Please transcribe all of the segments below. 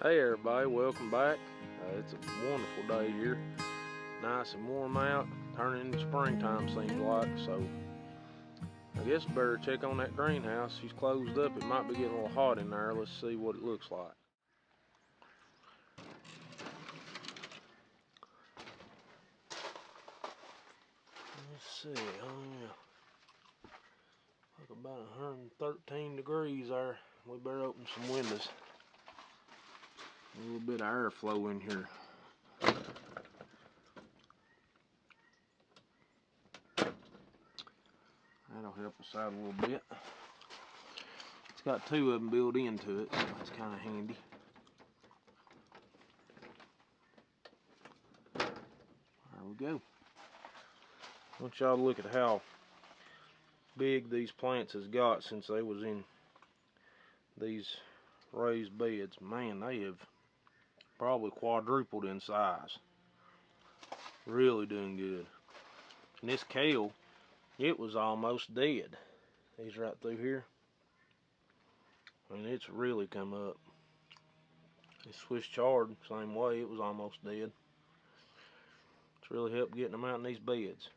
Hey everybody, welcome back. It's a wonderful day here. Nice and warm out, turning into springtime seems like, so I guess I better check on that greenhouse. She's closed up, it might be getting a little hot in there. Let's see what it looks like. Let's see, oh yeah. Look, about 113 degrees there. We better open some windows. A little bit of airflow in here. That'll help us out a little bit. It's got two of them built into it, so that's kind of handy. There we go. I want y'all to look at how big these plants has got since they was in these raised beds. Man, they have probably quadrupled in size. Really doing good. And this kale, it was almost dead. These right through here. And it's really come up. This Swiss chard, same way, it was almost dead. It's really helped getting them out in these beds.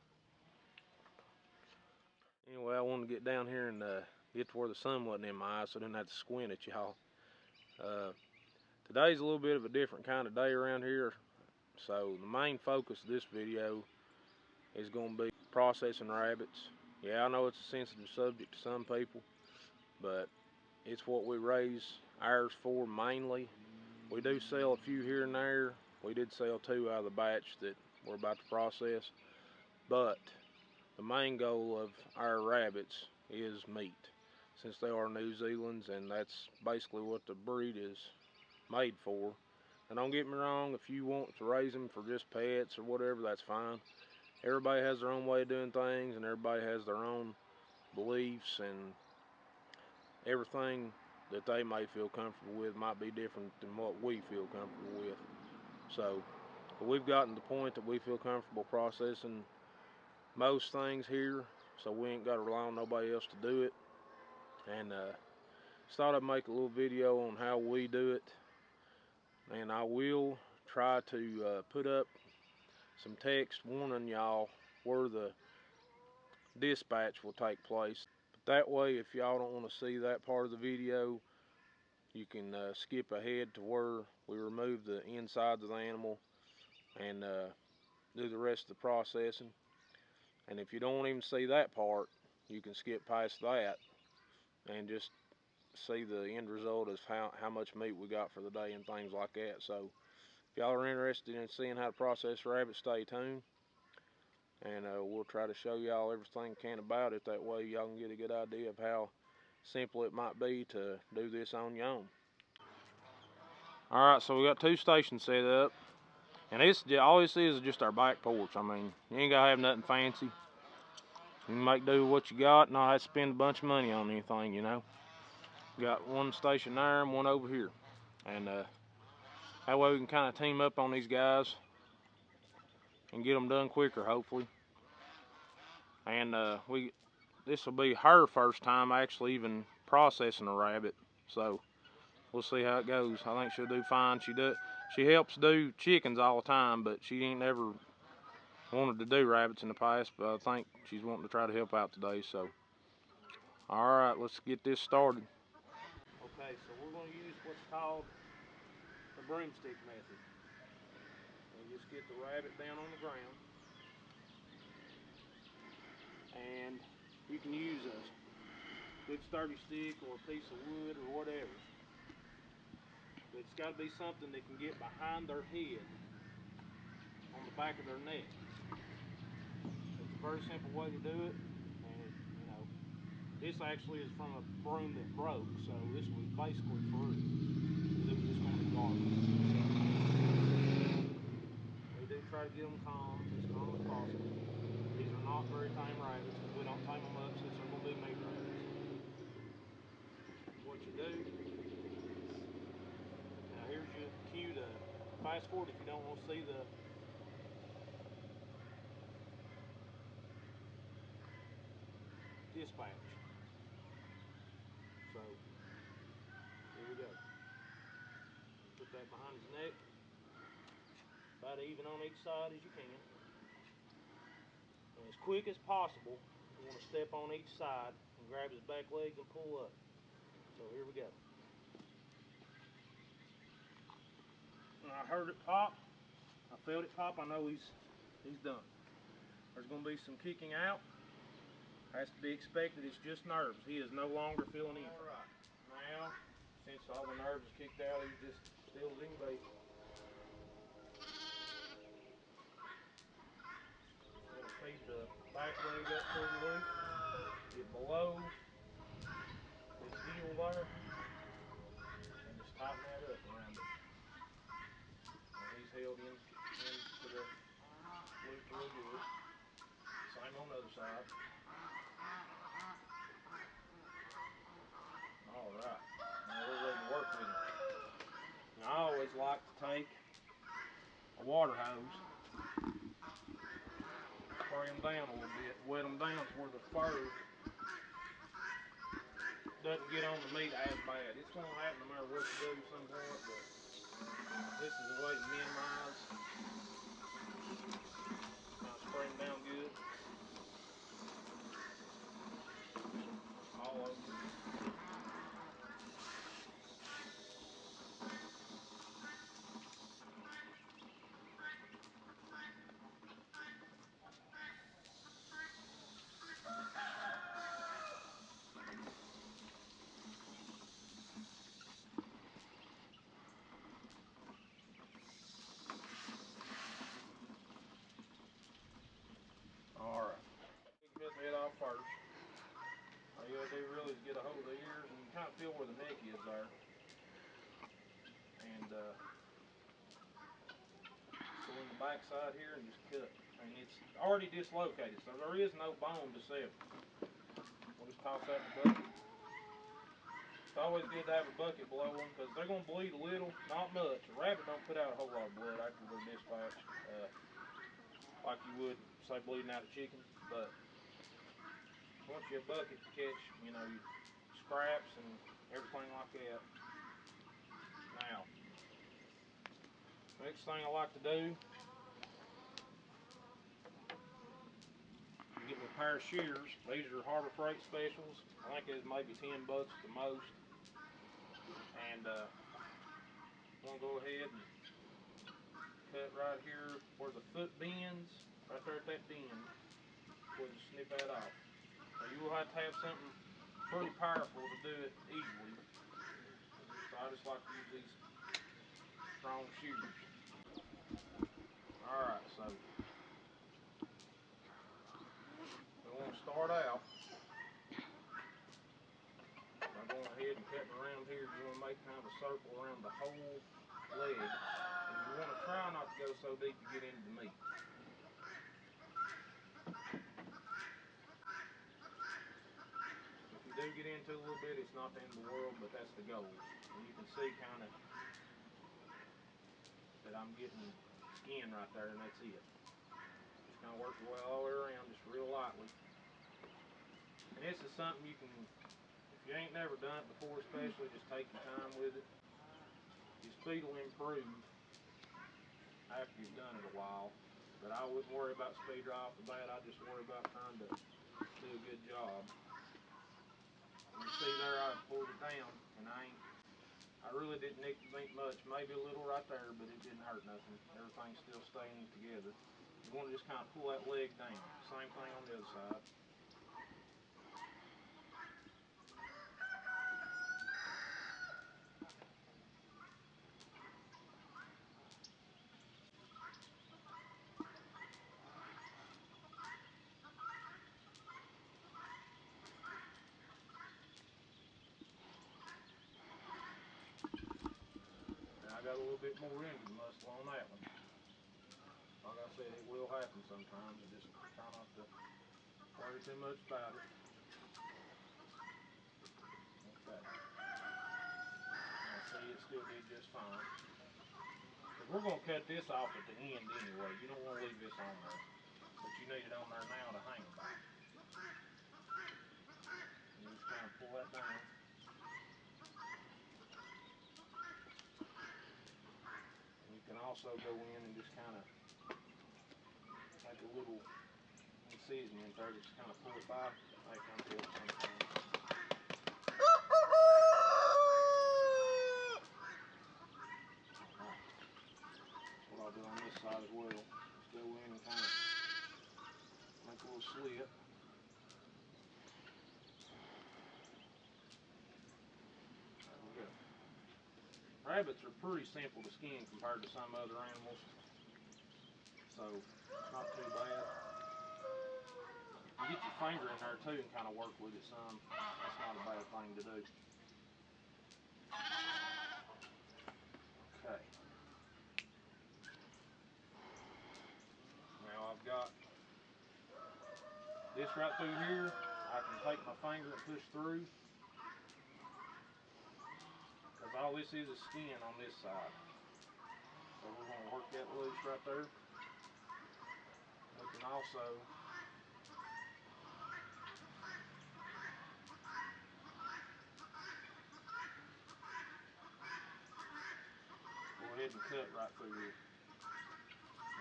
Anyway, I wanted to get down here and get to where the sun wasn't in my eyes so I didn't have to squint at y'all. Today's a little bit of a different kind of day around here. So the main focus of this video is going to be processing rabbits. Yeah, I know it's a sensitive subject to some people, but it's what we raise ours for mainly. We do sell a few here and there. We did sell 2 out of the batch that we're about to process, but the main goal of our rabbits is meat, since they are New Zealand's, and that's basically what the breed is made for. And don't get me wrong, if you want to raise them for just pets or whatever, that's fine. Everybody has their own way of doing things, and everybody has their own beliefs, and everything that they may feel comfortable with might be different than what we feel comfortable with. So we've gotten to the point that we feel comfortable processing most things here, so we ain't got to rely on nobody else to do it. And just thought I'd make a little video on how we do it, and I will try to put up some text warning y'all where the dispatch will take place. But that way, if y'all don't want to see that part of the video, you can skip ahead to where we remove the insides of the animal and do the rest of the processing. And if you don't even see that part, you can skip past that and just see the end result of how much meat we got for the day and things like that. So if y'all are interested in seeing how to process rabbits, stay tuned, and we'll try to show y'all everything we can about it. That way y'all can get a good idea of how simple it might be to do this on your own. Alright, so we got 2 stations set up, and all this is just our back porch. I mean, you ain't gotta have nothing fancy. You can make do with what you got, and not have to spend a bunch of money on anything, you know. Got 1 station there and 1 over here, and that way we can kind of team up on these guys and get them done quicker, hopefully. And this will be her first time actually even processing a rabbit, so we'll see how it goes. I think she'll do fine. She helps do chickens all the time, but she ain't never wanted to do rabbits in the past, but I think she's wanting to try to help out today. So alright, let's get this started. Okay, so we're going to use what's called the broomstick method. You just get the rabbit down on the ground, and you can use a good sturdy stick or a piece of wood or whatever. But it's got to be something that can get behind their head on the back of their neck. It's a very simple way to do it, and you know, this actually is from a broom that broke, so this was basically free. It was just going to be garbage. We do try to get them calm as calm as possible. These are not very tame rabbits, because we don't tame them up since they're going to be meat rabbits. What you do, now here's your cue to fast forward if you don't want to see the dispatch. So here we go. Put that back behind his neck, about even on each side as you can. And as quick as possible, you want to step on each side and grab his back legs and pull up. So here we go. When I heard it pop, I felt it pop, I know he's done. There's going to be some kicking out. Has to be expected. It's just nerves. He is no longer feeling anything. All right. Now, since all the nerves are kicked out, he's just still as he can be. Gonna feed the back leg up to the loop. Get below his heel there, and just tighten that up around it. And he's held into the loop real good. Same on the other side. All right. Now we're ready to work with him. Now I always like to take a water hose, spray them down a little bit, wet them down to where the fur doesn't get on the meat as bad. It's going to happen no matter what you do some point, but this is a way to minimize. Now spray them down good. All over. Alright. Get the head off first. All you gotta do really is get a hold of the ears and you kind of feel where the neck is there. And pull in the back side here and just cut. And it's already dislocated, so there is no bone to sever. We'll just toss that in the bucket. It's always good to have a bucket below them because they're going to bleed a little, not much. A rabbit don't put out a whole lot of blood after they're dispatched, like you would, say, bleeding out a chicken. But once you have a bucket to catch, you know, scraps and everything like that. Now, next thing I like to do, get me a pair of shears. These are Harbor Freight specials. I think it's maybe $10 at the most. And I'm gonna go ahead and cut right here where the foot bends, right there at that bend. Go ahead and snip that off. So you will have to have something pretty powerful to do it easily. So I just like to use these strong shears. Alright, so we want to start out by going ahead and cutting around here. You want to make kind of a circle around the whole leg. And you want to try not to go so deep to get into the meat. If you do get into it a little bit, it's not the end of the world, but that's the goal. And you can see kind of that I'm getting skin right there, and that's it. Just kind of work your way all the way around, just real lightly. And this is something you can, if you ain't never done it before especially, just take your time with it. Your speed will improve after you've done it a while. But I wouldn't worry about speed right off the bat, I just worry about trying to do a good job. And you see there I pulled it down, and I really didn't nick the meat much, maybe a little right there, but it didn't hurt nothing. Everything's still staying together. You want to just kind of pull that leg down. Same thing on the other side. Now I got a little bit more engine muscle on that one. Like I said, it will happen sometimes. You just try not to worry too much about it. Okay. Now see, it still did just fine. But we're going to cut this off at the end anyway. You don't want to leave this on there. But you need it on there now to hang by. You just kind of pull that down. also go in and just kind of make a little incision in there, just kind of pull it by. That kind of helps sometimes. That's what I'll do on this side as well. Just go in and kind of make a little slit. There we go. Rabbits are pretty simple to skin compared to some other animals, so it's not too bad. You get your finger in there too and kind of work with it some. That's not a bad thing to do. Okay. Now I've got this right through here. I can take my finger and push through, because all this is skin on this side. So we're going to work that loose right there. We can also go ahead and cut right through here.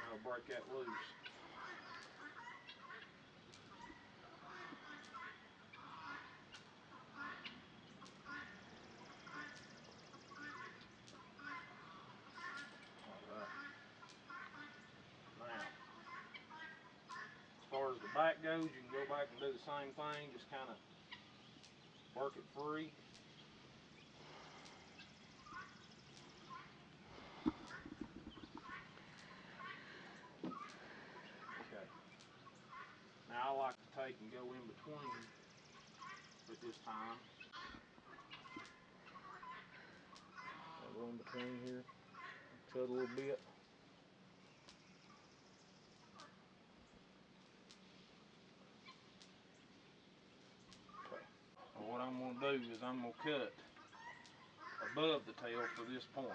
That'll break that loose. As far as the back goes, you can go back and do the same thing, just kind of work it free. Okay. Now I like to take and go in between at this time. I'll go in between here, cut a little bit. What I'm going to do is I'm going to cut above the tail for this point,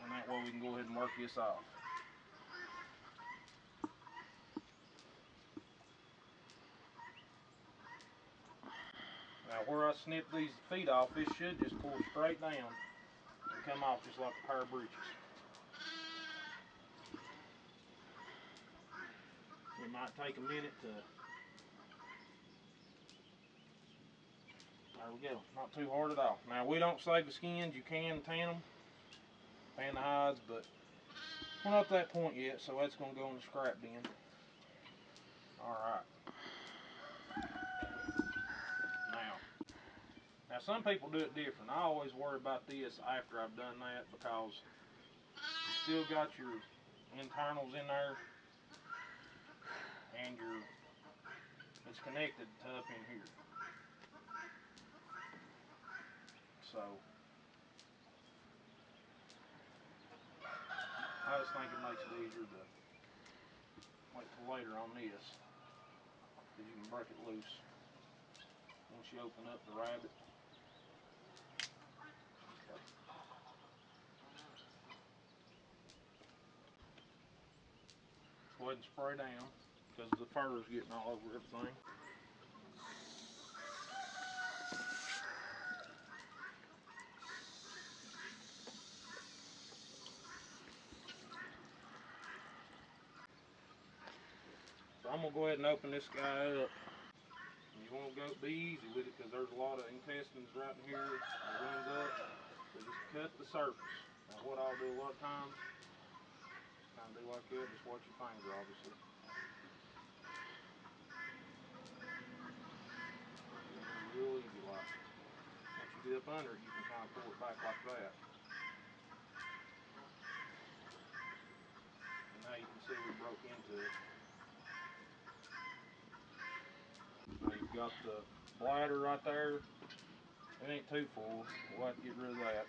and that way we can go ahead and work this off. Now where I snip these feet off, this should just pull straight down and come off just like a pair of breeches. It might take a minute to. There we go, not too hard at all. Now we don't save the skins, you can tan them, tan the hides, but we're not at that point yet, so that's going to go in the scrap bin. Alright. Now some people do it different. I always worry about this after I've done that, because you still got your internals in there, and it's connected to up in here. So I just think it makes it easier to wait till later on this, because you can break it loose once you open up the rabbit. Okay. Go ahead and spray down, because the fur is getting all over everything. So I'm going to go ahead and open this guy up. And you want to be easy with it, because there's a lot of intestines right in here that runs up. So just cut the surface. Now what I'll do a lot of times, just kind of do like that, just watch your finger obviously. Real easy like. Once you get up under it, you can kind of pull it back like that. And now you can see we broke into it. Now you've got the bladder right there. It ain't too full. We'll have to get rid of that.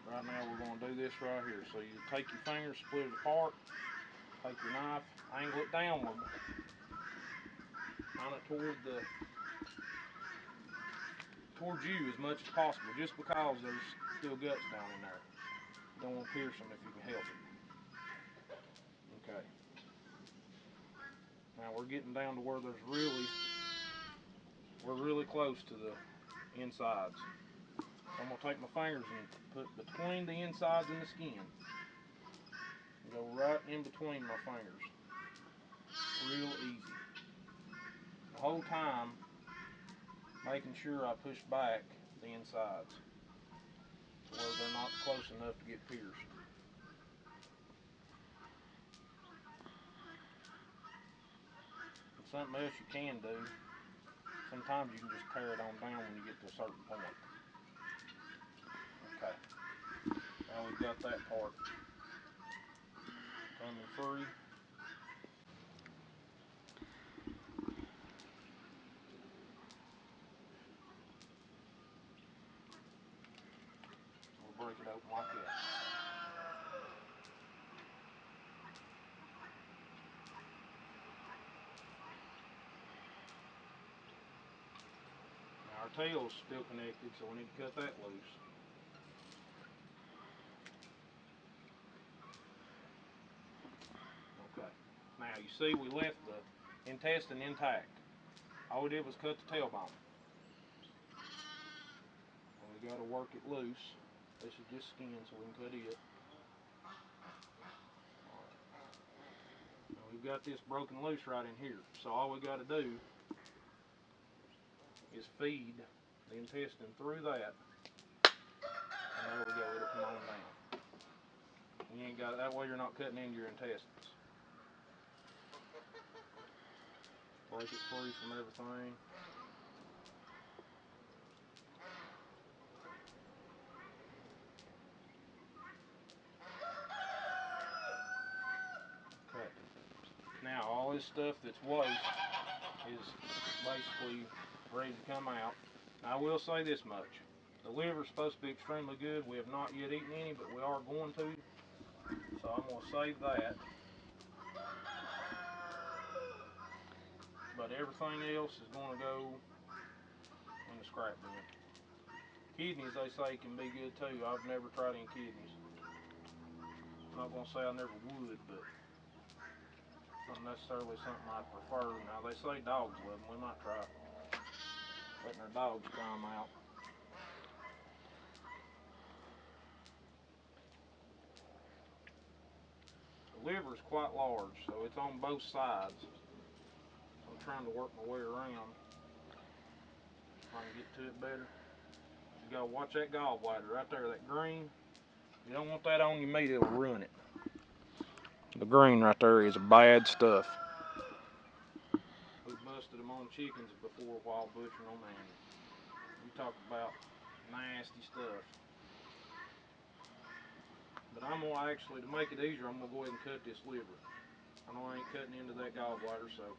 Right now we're going to do this right here. So you take your fingers, split it apart, take your knife, angle it downward, kind of towards you as much as possible, just because there's still guts down in there. You don't want to pierce them if you can help it. Okay. Now we're getting down to where we're really close to the insides. So I'm going to take my fingers and put between the insides and the skin. Go right in between my fingers. Real easy. The whole time making sure I push back the insides to where they're not close enough to get pierced. And something else you can do, sometimes you can just tear it on down when you get to a certain point. Okay, now we've got that part coming free. We'll break it open like that. Now our tail's still connected, so we need to cut that loose. Okay, now you see we left the intestine intact. All we did was cut the tailbone. And we got to work it loose. This is just skin, so we can cut it. Now we've got this broken loose right in here. So all we got to do is feed the intestine through that. And there we go, it'll come on down. You ain't got, that way you're not cutting into your intestines. Break it free from everything. Okay. Now all this stuff that's waste is basically ready to come out. Now I will say this much. The liver's supposed to be extremely good. We have not yet eaten any, but we are going to. So I'm going to save that. But everything else is going to go in the scrap bin. Kidneys, they say, can be good too. I've never tried any kidneys. I'm not going to say I never would, but not necessarily something I'd prefer. Now, they say dogs love them. We might try letting our dogs try them out. The liver is quite large, so it's on both sides. I'm trying to work my way around if I can get to it better. You gotta watch that gallbladder right there, that green. You don't want that on your meat, it'll ruin it. The green right there is bad stuff. We busted them on chickens before while butchering them, and you talk about nasty stuff. But I'm gonna actually, to make it easier, I'm gonna go ahead and cut this liver. I know I ain't cutting into that gallbladder, so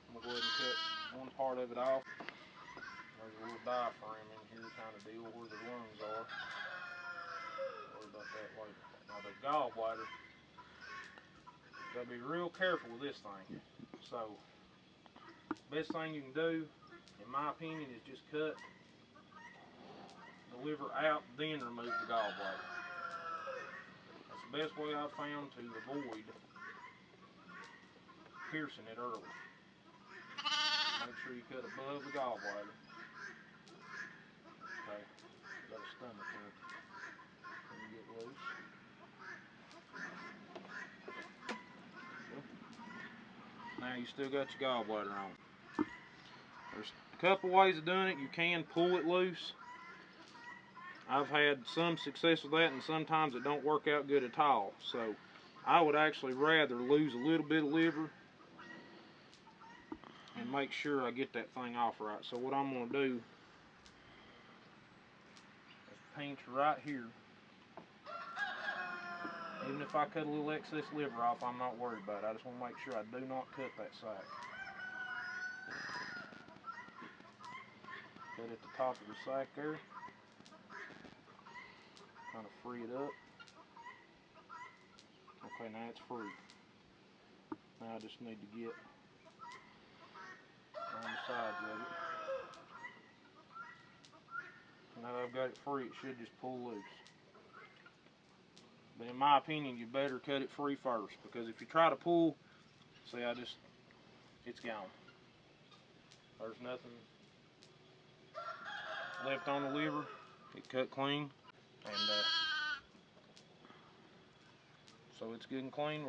I'm gonna go ahead and cut one part of it off. There's a little diaphragm in here kind of deal where the lungs are. Don't worry about that later. Now the gallbladder, gotta be real careful with this thing. So, best thing you can do, in my opinion, is just cut the liver out, then remove the gallbladder. That's the best way I've found to avoid piercing it early. Make sure you cut above the gallbladder. Okay, got a stomach here. Let me get loose. Now you still got your gallbladder on. There's a couple ways of doing it. You can pull it loose. I've had some success with that, and sometimes it don't work out good at all. So I would actually rather lose a little bit of liver and make sure I get that thing off right. So what I'm going to do is pinch right here. Even if I cut a little excess liver off, I'm not worried about it. I just want to make sure I do not cut that sack. Cut at the top of the sack there. Kind of free it up. Okay, now it's free. Now I just need to get on the sides of it. Now that I've got it free, it should just pull loose. But in my opinion, you better cut it free first, because if you try to pull, see, it's gone. There's nothing left on the liver. It cut clean, and so it's good and clean.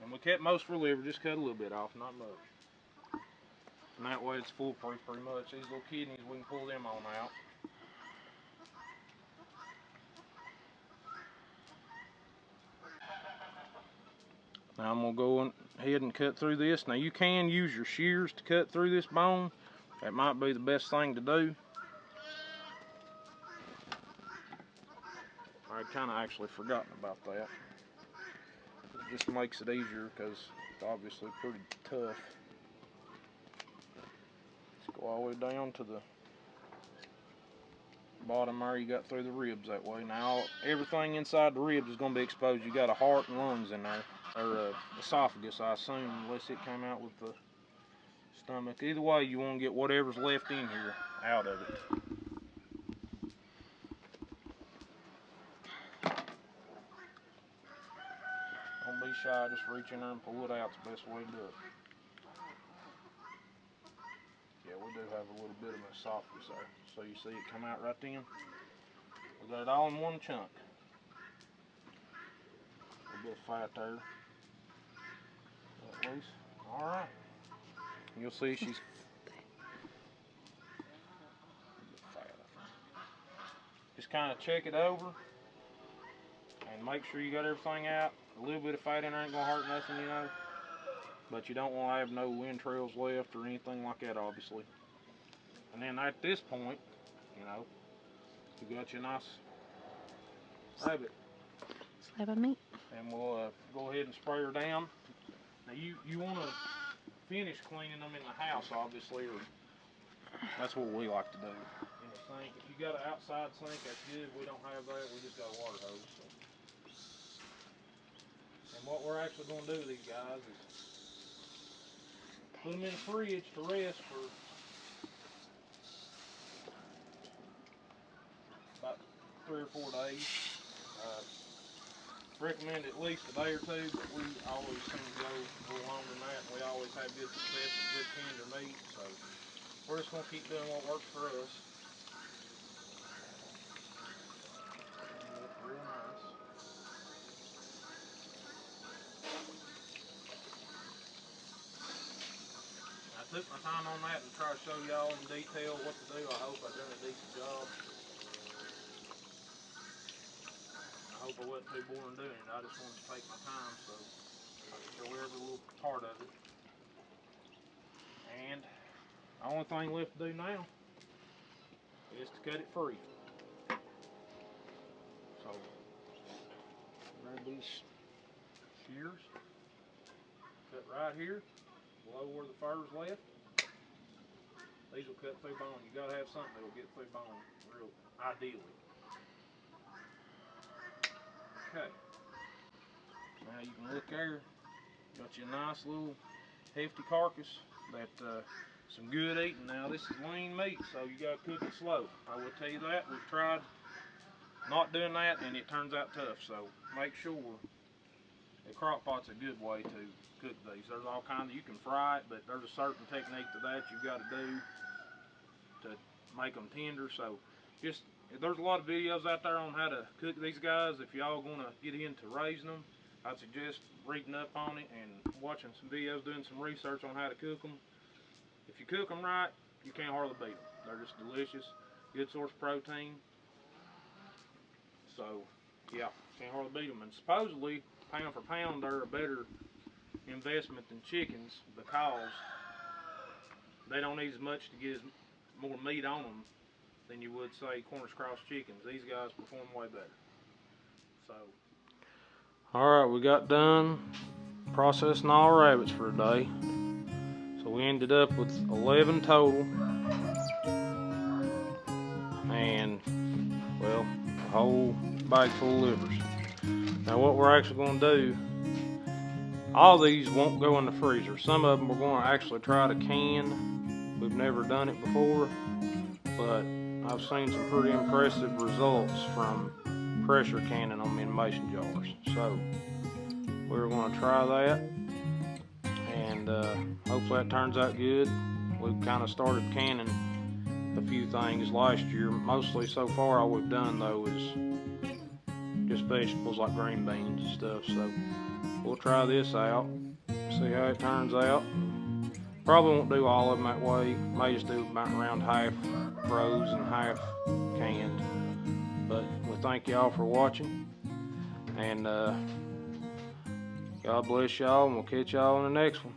And we kept most for liver, just cut a little bit off, not much. And that way it's foolproof pretty much. These little kidneys, we can pull them on out. Now I'm going to go ahead and cut through this. Now you can use your shears to cut through this bone. That might be the best thing to do. I'd kind of actually forgotten about that. It just makes it easier because it's obviously pretty tough. Let's go all the way down to the bottom there. You got through the ribs that way. Now everything inside the ribs is going to be exposed. You got a heart and lungs in there, or esophagus, I assume, unless it came out with the stomach. Either way, you want to get whatever's left in here out of it. Don't be shy, just reach in there and pull it out. It's the best way to do it. Yeah, we do have a little bit of an esophagus there. So you see it come out right then. We got it all in one chunk. A little bit of fat there. Let loose. Alright. You'll see she's just kind of check it over and make sure you got everything out. A little bit of fat in there ain't gonna hurt nothing, you know. But you don't want to have no entrails left or anything like that, obviously. And then at this point, you know, you got your nice rabbit. Slab of meat. And we'll go ahead and spray her down. Now you want to finish cleaning them in the house, obviously, or that's what we like to do. In the sink. If you got an outside sink, that's good. We don't have that. We just got a water hose. So. And what we're actually going to do with these guys is put them in the fridge to rest for about 3 or 4 days. Recommend at least a day or two, but we always seem to go a little longer than that. We always have good success with good tender meat, so we're just going to keep doing what works for us. Look real nice. I took my time on that and try to show y'all in detail what to do. I hope I've done a decent job. I hope I wasn't too boring doing it. I just wanted to take my time so I could show every little part of it. And the only thing left to do now is to cut it free. So, grab these shears, cut right here, below where the fur's left. These will cut through bone. You gotta have something that'll get through bone, real ideally. Okay. Now you can look there. Got you a nice little hefty carcass that some good eating. Now this is lean meat, so you gotta cook it slow. I will tell you that. We've tried not doing that and it turns out tough. So make sure the crock pot's a good way to cook these. There's all kinds. You can fry it, but there's a certain technique to that you've got to do to make them tender. So just there's a lot of videos out there on how to cook these guys. If y'all gonna get into raising them, I'd suggest reading up on it and watching some videos, doing some research on how to cook them. If you cook them right, you can't hardly beat them. They're just delicious, good source of protein. So yeah, can't hardly beat them. And supposedly, pound for pound, they're a better investment than chickens because they don't need as much to get more meat on them than you would say Cornish cross chickens. These guys perform way better. So, all right, we got done processing all rabbits for a day. So we ended up with 11 total, and well, a whole bag full of livers. Now what we're actually going to do, all these won't go in the freezer. Some of them we're going to actually try to can. We've never done it before, but I've seen some pretty impressive results from pressure canning them in mason jars. So we're going to try that, and hopefully that turns out good. We've kind of started canning a few things last year. Mostly so far all we've done though is just vegetables like green beans and stuff. So we'll try this out, see how it turns out. Probably won't do all of them that way. May just do about around half froze and half canned. But we thank y'all for watching, and God bless y'all, and we'll catch y'all in the next one.